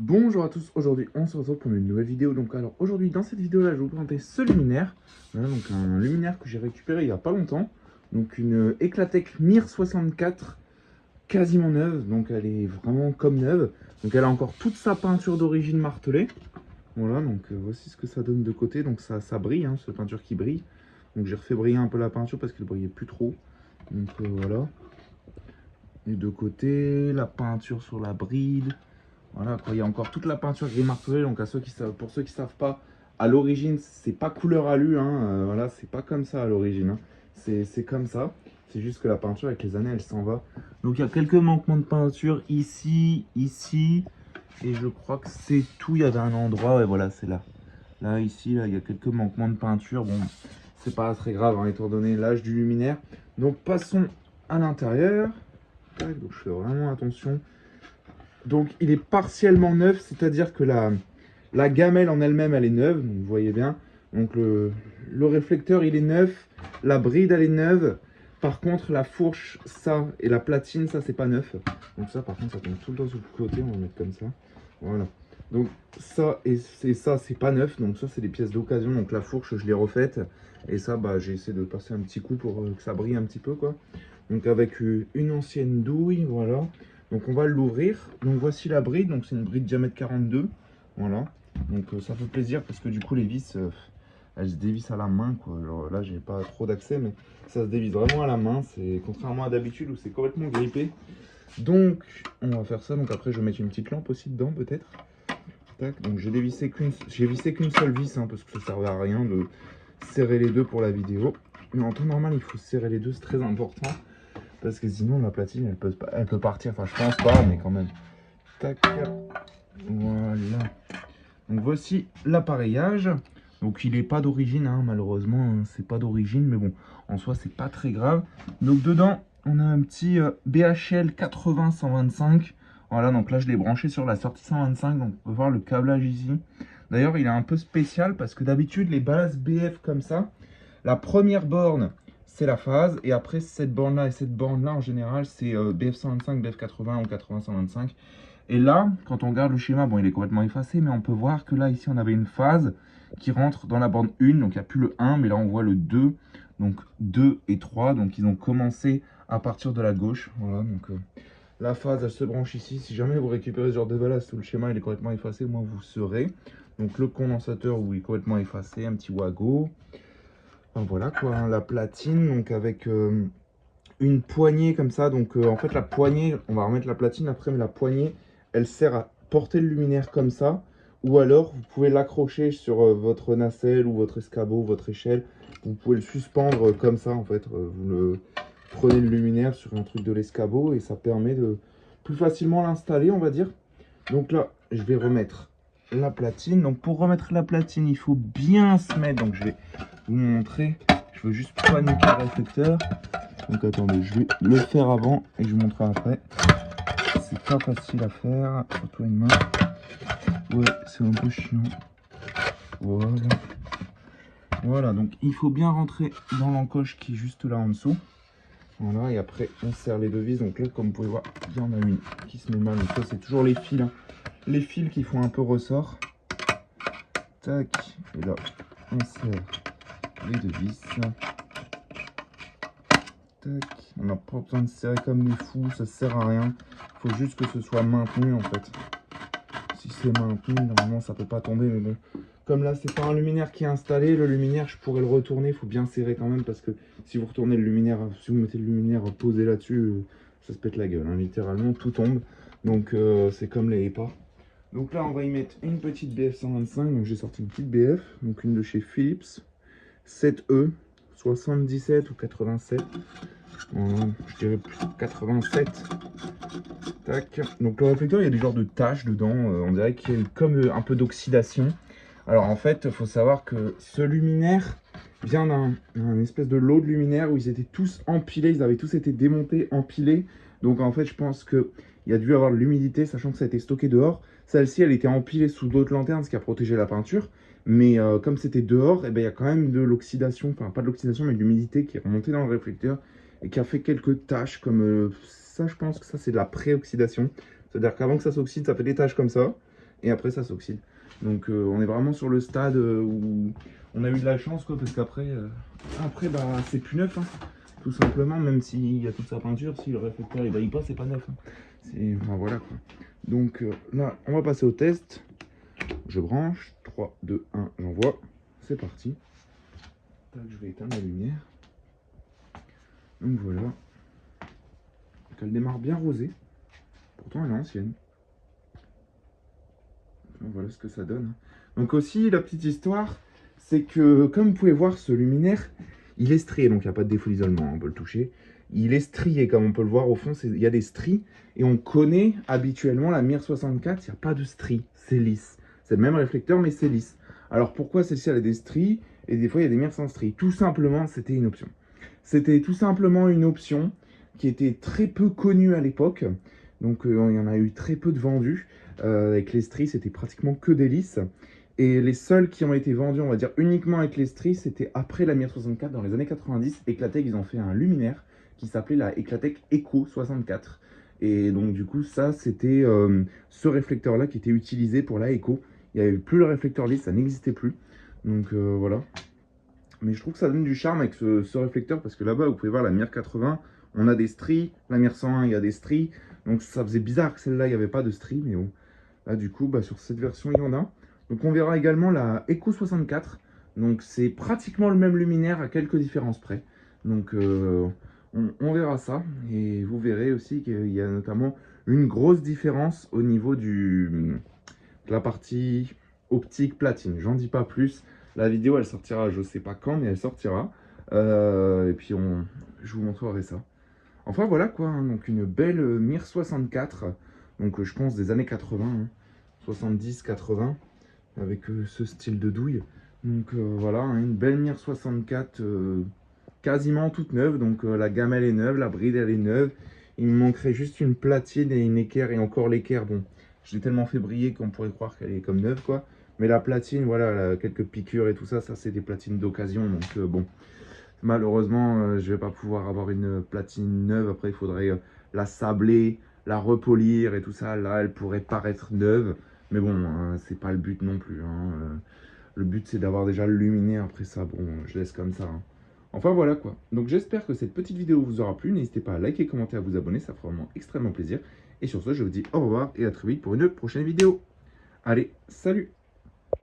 Bonjour à tous, aujourd'hui on se retrouve pour une nouvelle vidéo. Donc alors aujourd'hui dans cette vidéo là je vais vous présenter ce luminaire. Voilà, donc un luminaire que j'ai récupéré il n'y a pas longtemps. Donc une Eclatec Mir 64 quasiment neuve, donc elle est vraiment comme neuve. Donc elle a encore toute sa peinture d'origine martelée. Voilà, donc voici ce que ça donne de côté. Donc ça brille, hein, cette peinture qui brille. Donc j'ai refait briller un peu la peinture parce qu'elle brillait plus trop. Donc voilà. Et de côté, la peinture sur la bride. Voilà, quoi. Il y a encore toute la peinture gris martelé. Donc pour ceux qui savent pas, à l'origine, c'est pas couleur alu. Hein, voilà, c'est pas comme ça à l'origine. Hein. C'est comme ça. C'est juste que la peinture, avec les années, elle s'en va. Donc il y a quelques manquements de peinture ici, ici. Et je crois que c'est tout. Il y avait un endroit, ouais, voilà, c'est là. Là, ici, là, il y a quelques manquements de peinture. Bon, c'est pas très grave, hein, étant donné l'âge du luminaire. Donc passons à l'intérieur. Donc je fais vraiment attention. Donc il est partiellement neuf, c'est-à-dire que la gamelle en elle-même, elle est neuve, donc vous voyez bien. Donc le réflecteur, il est neuf, la bride, elle est neuve. Par contre, la fourche, ça, et la platine, ça, c'est pas neuf. Donc ça, par contre, ça tombe tout le temps sur le côté, on va mettre comme ça. Voilà. Donc ça, et ça, c'est pas neuf, donc ça, c'est des pièces d'occasion. Donc la fourche, je l'ai refaite. Et ça, bah, j'ai essayé de passer un petit coup pour que ça brille un petit peu, quoi. Donc avec une ancienne douille, voilà. Donc on va l'ouvrir. Donc voici la bride. Donc c'est une bride diamètre 42. Voilà. Donc ça fait plaisir parce que du coup les vis, elles se dévissent à la main, quoi. Alors, là j'ai pas trop d'accès, mais ça se dévisse vraiment à la main. C'est contrairement à d'habitude où c'est complètement grippé. Donc on va faire ça. Donc après je vais mettre une petite lampe aussi dedans peut-être. Tac. Donc j'ai vissé qu'une seule vis, hein, parce que ça servait à rien de serrer les deux pour la vidéo. Mais en temps normal il faut serrer les deux, c'est très important. Parce que sinon la platine elle peut partir, enfin je pense pas, mais quand même. Tac, voilà. Donc voici l'appareillage. Donc il n'est pas d'origine, hein, malheureusement, hein, c'est pas d'origine, mais bon, en soi c'est pas très grave. Donc dedans, on a un petit BHL 80-125. Voilà, donc là je l'ai branché sur la sortie 125, donc on peut voir le câblage ici. D'ailleurs il est un peu spécial parce que d'habitude les bases BF comme ça, la première borne c'est la phase, et après cette borne là et cette borne là en général c'est BF 125, BF 80 ou 80-125. Et là, quand on regarde le schéma, bon, il est complètement effacé, mais on peut voir que là, ici, on avait une phase qui rentre dans la borne 1. Donc, il n'y a plus le 1, mais là, on voit le 2. Donc, 2 et 3. Donc, ils ont commencé à partir de la gauche. Voilà, donc la phase, elle se branche ici. Si jamais vous récupérez ce genre de ballast où le schéma, il est complètement effacé, moi, vous saurez. Donc, le condensateur, où il est complètement effacé, un petit wago. Enfin, voilà, quoi, hein, la platine, donc avec une poignée comme ça. Donc, en fait, la poignée, on va remettre la platine après, mais la poignée, elle sert à porter le luminaire comme ça, ou alors vous pouvez l'accrocher sur votre nacelle ou votre escabeau, votre échelle. Vous pouvez le suspendre comme ça en fait. Vous le prenez le luminaire sur un truc de l'escabeau et ça permet de plus facilement l'installer, on va dire. Donc là, je vais remettre la platine. Donc pour remettre la platine, il faut bien se mettre. Donc je vais vous montrer. Je veux juste paniquer le réflecteur. Donc attendez, je vais le faire avant et je vous montrerai après. C'est pas facile à faire, surtout une main. Ouais, c'est un peu chiant. Voilà. Voilà, donc il faut bien rentrer dans l'encoche qui est juste là en dessous. Voilà, et après on serre les deux vis. Donc là, comme vous pouvez voir, il y en a une qui se met mal. Donc ça, c'est toujours les fils. Hein. Les fils qui font un peu ressort. Tac, et là, on serre les deux vis. Tac. On n'a pas besoin de serrer comme des fous, ça sert à rien. Il faut juste que ce soit maintenu en fait. Si c'est maintenu, normalement ça peut pas tomber, mais bon. Comme là, c'est pas un luminaire qui est installé, le luminaire, je pourrais le retourner. Il faut bien serrer quand même parce que si vous retournez le luminaire, si vous mettez le luminaire posé là-dessus, ça se pète la gueule. Hein. Littéralement, tout tombe. Donc c'est comme les EPA. Donc là, on va y mettre une petite BF 125. Donc j'ai sorti une petite BF, donc une de chez Philips, 7E, 77 ou 87. Je dirais plus 87. Tac. Donc le réflecteur, il y a des genres de taches dedans. On dirait qu'il y a comme un peu d'oxydation. Alors en fait, il faut savoir que ce luminaire vient d'un espèce de lot de luminaires où ils étaient tous empilés. Ils avaient tous été démontés, empilés. Donc en fait, je pense qu'il y a dû avoir de l'humidité, sachant que ça a été stocké dehors. Celle-ci, elle était empilée sous d'autres lanternes, ce qui a protégé la peinture. Mais comme c'était dehors, eh ben, il y a quand même de l'oxydation, enfin pas de l'oxydation, mais de l'humidité qui est remontée dans le réflecteur et qui a fait quelques taches comme ça. Je pense que ça, c'est de la pré-oxydation. C'est-à-dire qu'avant que ça s'oxyde, ça fait des taches comme ça. et après ça s'oxyde. Donc on est vraiment sur le stade où on a eu de la chance, quoi, parce qu'après bah, c'est plus neuf, hein, tout simplement, même s'il y a toute sa peinture, si le réflecteur il brille pas, c'est pas neuf. Hein. Enfin, voilà quoi. Donc là, on va passer au test. Je branche, 3, 2, 1, j'envoie. C'est parti. Tac, je vais éteindre la lumière. Donc voilà. Donc, elle démarre bien rosée. Pourtant, elle est ancienne. Donc, voilà ce que ça donne. Donc aussi, la petite histoire, c'est que, comme vous pouvez voir, ce luminaire, il est strié. Donc, il n'y a pas de défaut d'isolement, on peut le toucher. Il est strié, comme on peut le voir au fond, il y a des stries. Et on connaît habituellement la Mir 64, il n'y a pas de stries. C'est lisse. C'est le même réflecteur, mais c'est lisse. Alors, pourquoi celle-ci, elle a des stries et des fois, il y a des Mir sans stries? Tout simplement, c'était une option. C'était tout simplement une option qui était très peu connue à l'époque. Donc, il y en a eu très peu de vendus. Avec les stries, c'était pratiquement que des lisses. Et les seuls qui ont été vendus, on va dire uniquement avec les stries, c'était après la Mir 64, dans les années 90. Eclatec, ils ont fait un luminaire qui s'appelait la Eclatec Eco 64. Et donc du coup, ça, c'était ce réflecteur-là qui était utilisé pour la Eco. Il n'y avait plus le réflecteur lisse, ça n'existait plus. Donc voilà. Mais je trouve que ça donne du charme avec ce réflecteur, parce que là-bas, vous pouvez voir la Mir 80, on a des stries. La Mir 101, il y a des stries. Donc ça faisait bizarre que celle-là, il n'y avait pas de stries, mais bon. Là, du coup, bah, sur cette version, il y en a. Donc on verra également la Eco 64. Donc c'est pratiquement le même luminaire à quelques différences près. Donc on verra ça. Et vous verrez aussi qu'il y a notamment une grosse différence au niveau de la partie optique platine. J'en dis pas plus. La vidéo, elle sortira, je sais pas quand, mais elle sortira. Et puis je vous montrerai ça. Enfin voilà quoi, hein, donc une belle Mir 64. Donc je pense des années 80. Hein. 70-80 avec ce style de douille. Donc voilà, hein, une belle Mir 64 quasiment toute neuve. Donc la gamelle est neuve, la bride elle est neuve. Il me manquerait juste une platine et une équerre. Et encore l'équerre, bon, je l'ai tellement fait briller qu'on pourrait croire qu'elle est comme neuve quoi. Mais la platine, voilà, quelques piqûres et tout ça, ça c'est des platines d'occasion. Donc bon, malheureusement, je vais pas pouvoir avoir une platine neuve. Après, il faudrait la sabler, la repolir et tout ça. Là, elle pourrait paraître neuve. Mais bon, hein, c'est pas le but non plus. Hein. Le but, c'est d'avoir déjà le luminaire. Après ça, bon, je laisse comme ça. Hein. Enfin, voilà quoi. Donc, j'espère que cette petite vidéo vous aura plu. N'hésitez pas à liker, commenter, à vous abonner. Ça fera vraiment extrêmement plaisir. Et sur ce, je vous dis au revoir et à très vite pour une prochaine vidéo. Allez, salut!